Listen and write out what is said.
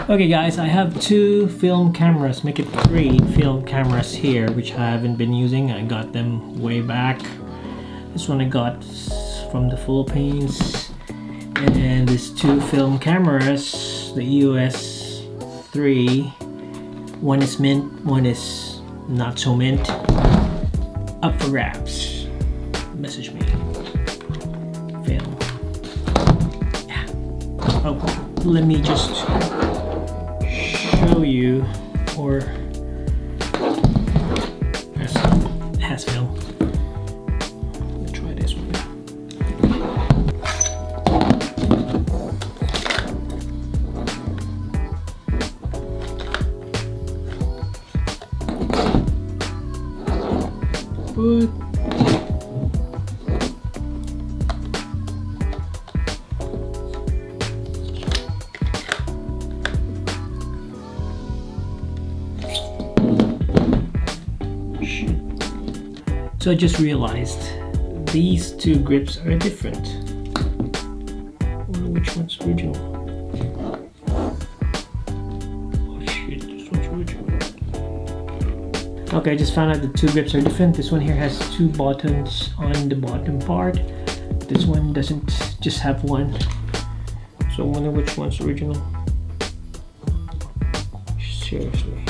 Okay guys, I have two film cameras, make it 3 film cameras here, which I haven't been using. I got them way back. This one I got from the Philippines. And these two film cameras, the EOS 3. One is mint, one is not so mint. Up for grabs. Message me. Film. Yeah. Oh, let me just show you, or has film. Let's try this one. But so I just realized these two grips are different. I wonder which one's original. Oh shit, this one's original. Okay, I just found out the two grips are different. This one here has two buttons on the bottom part. This one doesn't, just have one. So I wonder which one's original. Seriously.